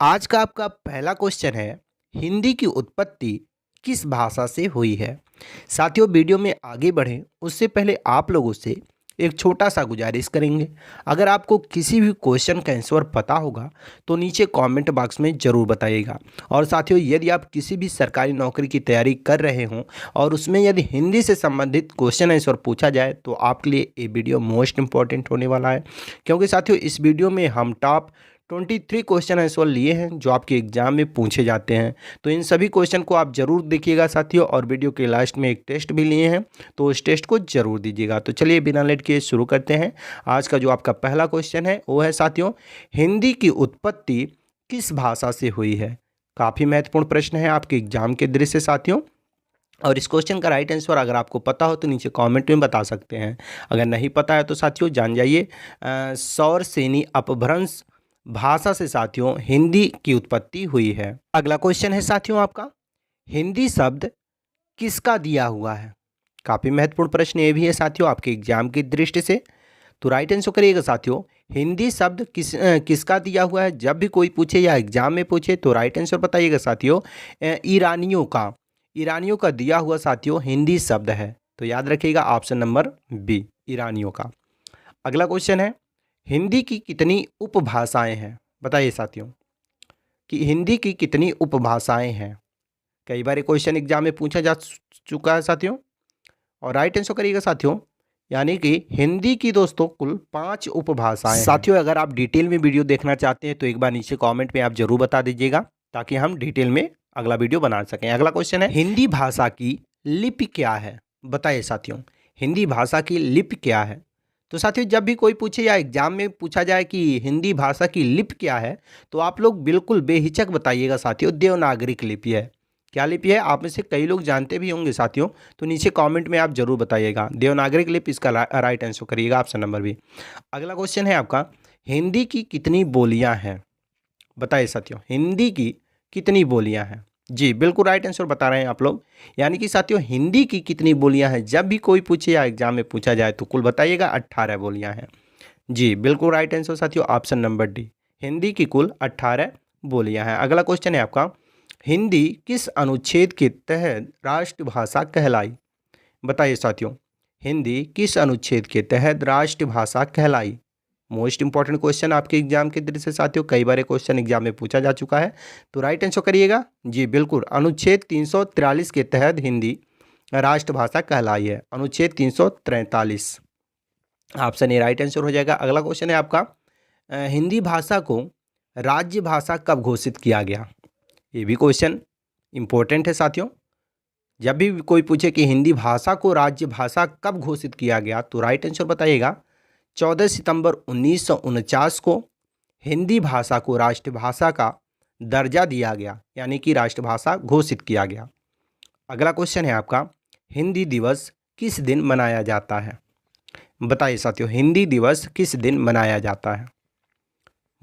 आज का आपका पहला क्वेश्चन है, हिंदी की उत्पत्ति किस भाषा से हुई है। साथियों, वीडियो में आगे बढ़ें उससे पहले आप लोगों से एक छोटा सा गुजारिश करेंगे। अगर आपको किसी भी क्वेश्चन का आंसर पता होगा तो नीचे कमेंट बॉक्स में ज़रूर बताइएगा। और साथियों, यदि आप किसी भी सरकारी नौकरी की तैयारी कर रहे हों और उसमें यदि हिंदी से संबंधित क्वेश्चन आंसर पूछा जाए तो आपके लिए ये वीडियो मोस्ट इंपॉर्टेंट होने वाला है। क्योंकि साथियों, इस वीडियो में हम टॉप 23 क्वेश्चन आंसर लिए हैं जो आपके एग्जाम में पूछे जाते हैं। तो इन सभी क्वेश्चन को आप जरूर देखिएगा साथियों, और वीडियो के लास्ट में एक टेस्ट भी लिए हैं तो उस टेस्ट को जरूर दीजिएगा। तो चलिए बिना लेट किए शुरू करते हैं। आज का जो आपका पहला क्वेश्चन है वो है साथियों, हिंदी की उत्पत्ति किस भाषा से हुई है। काफ़ी महत्वपूर्ण प्रश्न है आपके एग्जाम के दृष्टि से साथियों। और इस क्वेश्चन का राइट आंसर अगर आपको पता हो तो नीचे कमेंट में बता सकते हैं। अगर नहीं पता है तो साथियों जान जाइए। सौर सेनी अपभ्रंश भाषा से साथियों हिंदी की उत्पत्ति हुई है। अगला क्वेश्चन है साथियों आपका, हिंदी शब्द किसका दिया हुआ है। काफ़ी महत्वपूर्ण प्रश्न ये भी है साथियों आपके एग्जाम की दृष्टि से। तो राइट आंसर करिएगा साथियों, हिंदी शब्द किसका दिया हुआ है। जब भी कोई पूछे या एग्जाम में पूछे तो राइट आंसर बताइएगा साथियों, ईरानियों का दिया हुआ साथियों हिंदी शब्द है। तो याद रखिएगा ऑप्शन नंबर बी, ईरानियों का। अगला क्वेश्चन है, हिंदी की कितनी उपभाषाएं हैं। बताइए साथियों कि हिंदी की कितनी उपभाषाएं हैं। कई बार क्वेश्चन एग्जाम में पूछा जा चुका है साथियों। और राइट आंसर करिएगा साथियों, यानी कि हिंदी की दोस्तों कुल 5 उपभाषाएं हैं। साथियों, अगर आप डिटेल में वीडियो देखना चाहते हैं तो एक बार नीचे कमेंट में आप जरूर बता दीजिएगा ताकि हम डिटेल में अगला वीडियो बना सकें। अगला क्वेश्चन है, हिंदी भाषा की लिपि क्या है। बताइए साथियों, हिंदी भाषा की लिपि क्या है। तो साथियों, जब भी कोई पूछे या एग्जाम में पूछा जाए कि हिंदी भाषा की लिपि क्या है तो आप लोग बिल्कुल बेहिचक बताइएगा साथियों, देवनागरिक लिपि है। क्या लिपि है, आप में से कई लोग जानते भी होंगे साथियों, तो नीचे कमेंट में आप जरूर बताइएगा। देवनागरिक लिपि इसका राइट आंसर करिएगा, ऑप्शन नंबर बी। अगला क्वेश्चन है आपका, हिंदी की कितनी बोलियां हैं। बताइए साथियों, हिंदी की कितनी बोलियां हैं। जी बिल्कुल राइट आंसर बता रहे हैं आप लोग। यानी कि साथियों, हिंदी की कितनी बोलियां हैं जब भी कोई पूछे या एग्जाम में पूछा जाए तो कुल बताइएगा 18 बोलियां हैं। जी बिल्कुल राइट आंसर साथियों, ऑप्शन नंबर डी, हिंदी की कुल 18 बोलियां हैं। अगला क्वेश्चन है आपका, हिंदी किस अनुच्छेद के तहत राष्ट्रभाषा कहलाई। बताइए साथियों, हिंदी किस अनुच्छेद के तहत राष्ट्रभाषा कहलाई। मोस्ट इंपॉर्टेंट क्वेश्चन आपके एग्जाम के दृष्टि से साथियों, कई बार क्वेश्चन एग्जाम में पूछा जा चुका है। तो राइट आंसर करिएगा। जी बिल्कुल, अनुच्छेद 343 के तहत हिंदी राष्ट्रभाषा कहलाई है, अनुच्छेद 343, ऑप्शन ए राइट आंसर हो जाएगा। अगला क्वेश्चन है आपका, हिंदी भाषा को राज्य भाषा कब घोषित किया गया। ये भी क्वेश्चन इंपॉर्टेंट है साथियों। जब भी कोई पूछे कि हिंदी भाषा को राज्य भाषा कब घोषित किया गया तो राइट आंसर बताइएगा, 14 सितंबर 1949 को हिंदी भाषा को राष्ट्रभाषा का दर्जा दिया गया, यानी कि राष्ट्रभाषा घोषित किया गया। अगला क्वेश्चन है आपका, हिंदी दिवस किस दिन मनाया जाता है। बताइए साथियों, हिंदी दिवस किस दिन मनाया जाता है।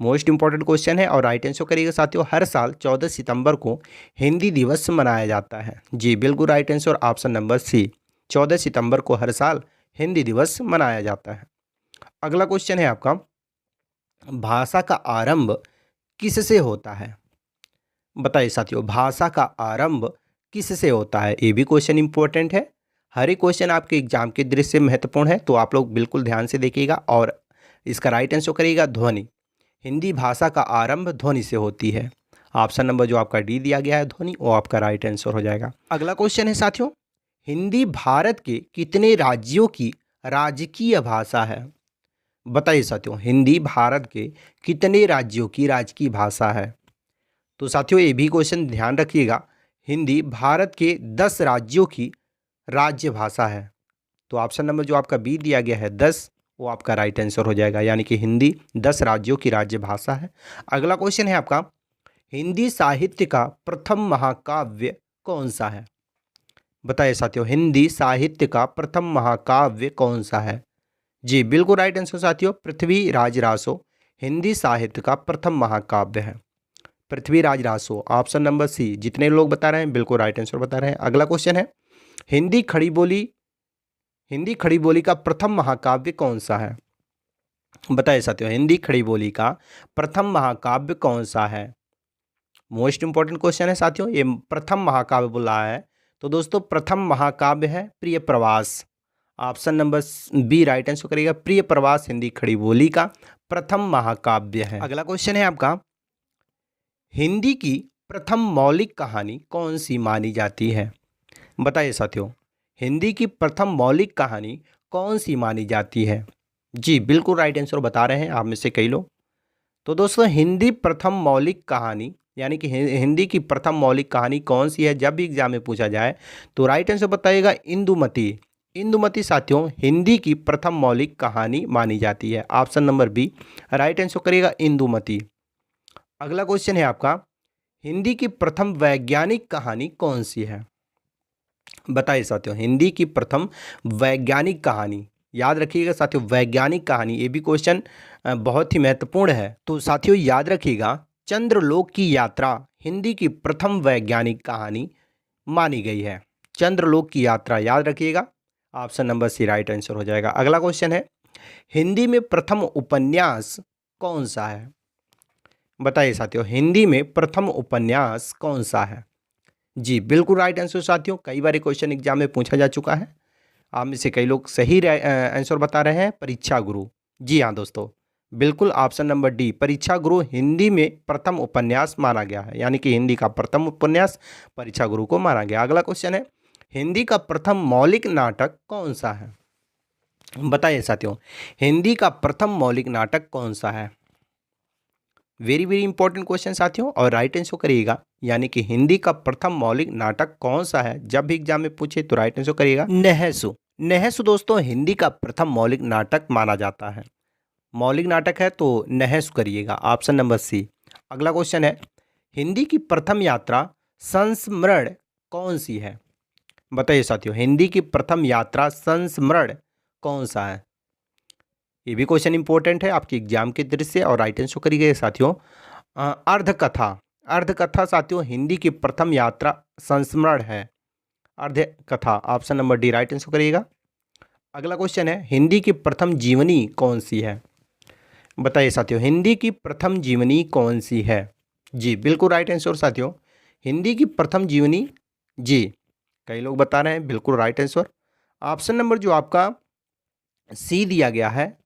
मोस्ट इंपॉर्टेंट क्वेश्चन है और राइट आंसर करिएगा साथियों, हर साल 14 सितंबर को हिंदी दिवस मनाया जाता है। जी बिल्कुल right answer, option number C, 14 सितंबर को हर साल हिंदी दिवस मनाया जाता है। अगला क्वेश्चन है आपका, भाषा का आरंभ किससे होता है। बताइए साथियों, भाषा का आरंभ किससे होता है। ये भी क्वेश्चन इंपॉर्टेंट है। हर एक क्वेश्चन आपके एग्जाम के दृष्टि से महत्वपूर्ण है, तो आप लोग बिल्कुल ध्यान से देखिएगा और इसका राइट आंसर करिएगा ध्वनि। हिंदी भाषा का आरंभ ध्वनि से होती है। ऑप्शन नंबर जो आपका डी दिया गया है ध्वनि, वो आपका राइट आंसर हो जाएगा। अगला क्वेश्चन है साथियों, हिंदी भारत के कितने राज्यों की राजकीय भाषा है। बताइए साथियों, हिंदी भारत के कितने राज्यों की राजकीय भाषा है। तो साथियों, ये भी क्वेश्चन ध्यान रखिएगा, हिंदी भारत के 10 राज्यों की राज्य भाषा है। तो ऑप्शन नंबर जो आपका बी दिया गया है 10, वो आपका राइट आंसर हो जाएगा, यानी कि हिंदी 10 राज्यों की राज्य भाषा है। अगला क्वेश्चन है आपका, हिंदी साहित्य का प्रथम महाकाव्य कौन सा है। बताइए साथियों, हिंदी साहित्य का प्रथम महाकाव्य कौन सा है। जी बिल्कुल राइट आंसर साथियों, पृथ्वीराज रासो हिंदी साहित्य का प्रथम महाकाव्य है। Prithviraj Raso, option number C, जितने लोग बता रहे हैं बिल्कुल राइट आंसर बता रहे हैं। अगला क्वेश्चन है, हिंदी खड़ी बोली का प्रथम महाकाव्य कौन सा है। बताइए साथियों, हिंदी खड़ी बोली का प्रथम महाकाव्य कौन सा है। मोस्ट इंपॉर्टेंट क्वेश्चन है साथियों। ये प्रथम महाकाव्य बोल रहा है, तो दोस्तों प्रथम महाकाव्य है Priya Pravas. Option number B right answer करेगा। प्रिय प्रवास हिंदी खड़ी बोली का प्रथम महाकाव्य है। अगला क्वेश्चन है आपका, हिंदी की प्रथम मौलिक कहानी कौन सी मानी जाती है? बताइए साथियों, हिंदी की प्रथम मौलिक कहानी कौन सी मानी जाती है? जी बिल्कुल राइट आंसर बता रहे हैं आप में से कई लोग। तो दोस्तों हिंदी प्रथम मौलिक कहानी यानी कि हिंदी की प्रथम मौलिक कहानी कौन सी है, जब भी एग्जाम में पूछा जाए तो राइट आंसर बताइएगा इंदुमती। इंदुमती साथियों हिंदी की प्रथम मौलिक कहानी मानी जाती है। Option number B right answer करिएगा इंदुमती। अगला क्वेश्चन है आपका, हिंदी की प्रथम वैज्ञानिक कहानी कौन सी है? बताइए साथियों, हिंदी की प्रथम वैज्ञानिक कहानी, याद रखिएगा साथियों वैज्ञानिक कहानी, ये भी क्वेश्चन बहुत ही महत्वपूर्ण है। तो साथियों याद रखिएगा, चंद्रलोक की यात्रा हिंदी की प्रथम वैज्ञानिक कहानी मानी गई है। चंद्रलोक की यात्रा याद रखिएगा। Option number C right answer हो जाएगा। अगला क्वेश्चन है, हिंदी में प्रथम उपन्यास कौन सा है? बताइए साथियों, हिंदी में प्रथम उपन्यास कौन सा है? जी बिल्कुल राइट आंसर साथियों, कई बार क्वेश्चन एग्जाम में पूछा जा चुका है। आप में से कई लोग सही आंसर बता रहे हैं, परीक्षा गुरु। जी हाँ दोस्तों, बिल्कुल ऑप्शन नंबर डी परीक्षा गुरु हिंदी में प्रथम उपन्यास माना गया है, यानी कि हिंदी का प्रथम उपन्यास परीक्षा गुरु को माना गया। अगला क्वेश्चन है, हिंदी का प्रथम मौलिक नाटक कौन सा है? बताइए साथियों, हिंदी का प्रथम मौलिक नाटक कौन सा है? वेरी वेरी इंपॉर्टेंट क्वेश्चन साथियों, और राइट आंसर करिएगा, यानी कि हिंदी का प्रथम मौलिक नाटक कौन सा है, जब भी एग्जाम में पूछे तो राइट आंसर करिएगा नहसु। नहसु दोस्तों हिंदी का प्रथम मौलिक नाटक माना जाता है। मौलिक नाटक है तो नहसु करिएगा, ऑप्शन नंबर सी। अगला क्वेश्चन है, हिंदी की प्रथम यात्रा संस्मरण कौन सी है? बताइए साथियों, हिंदी की प्रथम यात्रा संस्मरण कौन सा है? ये भी क्वेश्चन इंपॉर्टेंट है आपके एग्जाम के दृष्टि से, और राइट आंसर करिएगा साथियों अर्धकथा। अर्धकथा साथियों हिंदी की प्रथम यात्रा संस्मरण है। अर्धकथा option number D right answer करिएगा। अगला क्वेश्चन है, हिंदी की प्रथम जीवनी कौन सी है? बताइए साथियों, हिंदी की प्रथम जीवनी कौन सी है? जी बिल्कुल राइट आंसर साथियों, हिंदी की प्रथम जीवनी, जी कई लोग बता रहे हैं बिल्कुल राइट आंसर। ऑप्शन नंबर जो आपका सी दिया गया है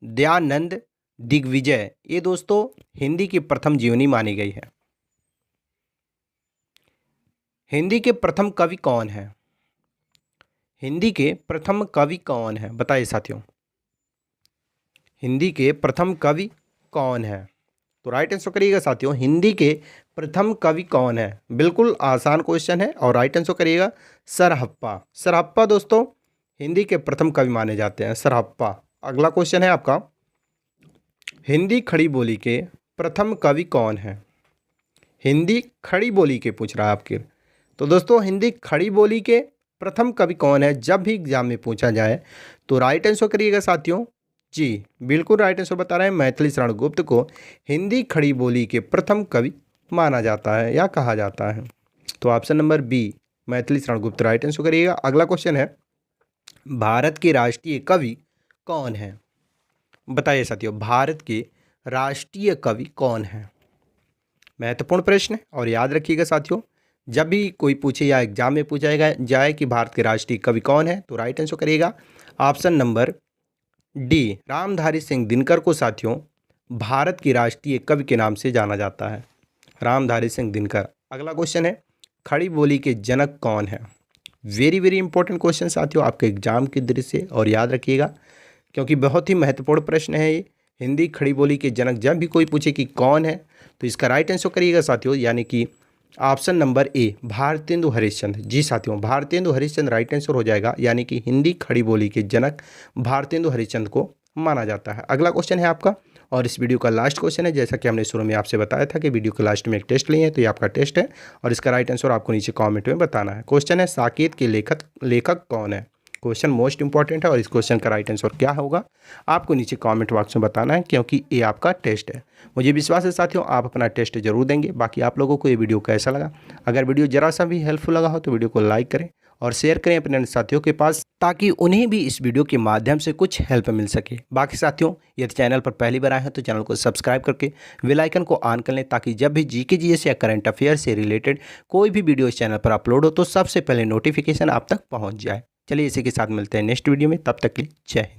दयानंद दिग्विजय, ये दोस्तों हिंदी की प्रथम जीवनी मानी गई है। हिंदी के प्रथम कवि कौन है? हिंदी के प्रथम कवि कौन है? बताइए साथियों, हिंदी के प्रथम कवि कौन है? तो राइट आंसर करिएगा साथियों, हिंदी के प्रथम कवि कौन है? बिल्कुल आसान क्वेश्चन है, और राइट आंसर करिएगा सरहप्पा। सरहप्पा दोस्तों हिंदी के प्रथम कवि माने जाते हैं, सरहप्पा। अगला क्वेश्चन है आपका, हिंदी खड़ी बोली के प्रथम कवि कौन है? हिंदी खड़ी बोली के पूछ रहा है आपके, तो दोस्तों हिंदी खड़ी बोली के प्रथम कवि कौन है, जब भी एग्जाम में पूछा जाए तो राइट आंसर करिएगा साथियों। जी बिल्कुल राइट आंसर बता रहे हैं, मैथिली शरण गुप्त को हिंदी खड़ी बोली के प्रथम कवि माना जाता है या कहा जाता है। तो option number B Maithili Sharan Gupt right answer करिएगा। अगला क्वेश्चन है, भारत के राष्ट्रीय कवि कौन है? बताइए साथियों, भारत के राष्ट्रीय कवि कौन है? महत्वपूर्ण प्रश्न है, और याद रखिएगा साथियों, जब भी कोई पूछे या एग्जाम में पूछा जाए कि भारत के राष्ट्रीय कवि कौन है, तो राइट आंसर करिएगा option number D Ramdhari Singh Dinkar को साथियों भारत की राष्ट्रीय कवि के नाम से जाना जाता है, रामधारी सिंह दिनकर। अगला क्वेश्चन है, खड़ी बोली के जनक कौन है? वेरी वेरी इंपॉर्टेंट क्वेश्चन साथियों आपके एग्जाम की दृष्टि से, और याद रखिएगा क्योंकि बहुत ही महत्वपूर्ण प्रश्न है ये। हिंदी खड़ी बोली के जनक जब भी कोई पूछे कि कौन है, तो इसका राइट आंसर करिएगा साथियों, यानी कि option number A Bharatendu Harishchandra. जी साथियों, भारतेंदु हरिश्चंद्र राइट आंसर हो जाएगा, यानी कि हिंदी खड़ी बोली के जनक भारतेंदु हरिश्चंद्र को माना जाता है। अगला क्वेश्चन है आपका, और इस वीडियो का लास्ट क्वेश्चन है। जैसा कि हमने शुरू में आपसे बताया था कि वीडियो के लास्ट में एक टेस्ट लिए हैं, तो ये आपका टेस्ट है, और इसका राइट आंसर आपको नीचे कॉमेंट में बताना है। क्वेश्चन है, साकेत के लेखक कौन है? क्वेश्चन मोस्ट इंपॉर्टेंट है, और इस क्वेश्चन का राइट आंसर क्या होगा आपको नीचे कमेंट बॉक्स में बताना है, क्योंकि ये आपका टेस्ट है। मुझे विश्वास है साथियों आप अपना टेस्ट जरूर देंगे। बाकी आप लोगों को ये वीडियो कैसा लगा? अगर वीडियो जरा सा भी हेल्पफुल लगा हो तो वीडियो को लाइक करें, और शेयर करें अपने अन्य साथियों के पास, ताकि उन्हें भी इस वीडियो के माध्यम से कुछ हेल्प मिल सके। बाकी साथियों, यदि चैनल पर पहली बार आए हैं तो चैनल को सब्सक्राइब करके बेल आइकन को ऑन कर लें, ताकि जब भी जीके जीएस या करंट अफेयर से रिलेटेड कोई भी वीडियो इस चैनल पर अपलोड हो तो सबसे पहले नोटिफिकेशन आप तक पहुँच जाए। चलिए इसी के साथ मिलते हैं नेक्स्ट वीडियो में, तब तक के लिए जय हिंद।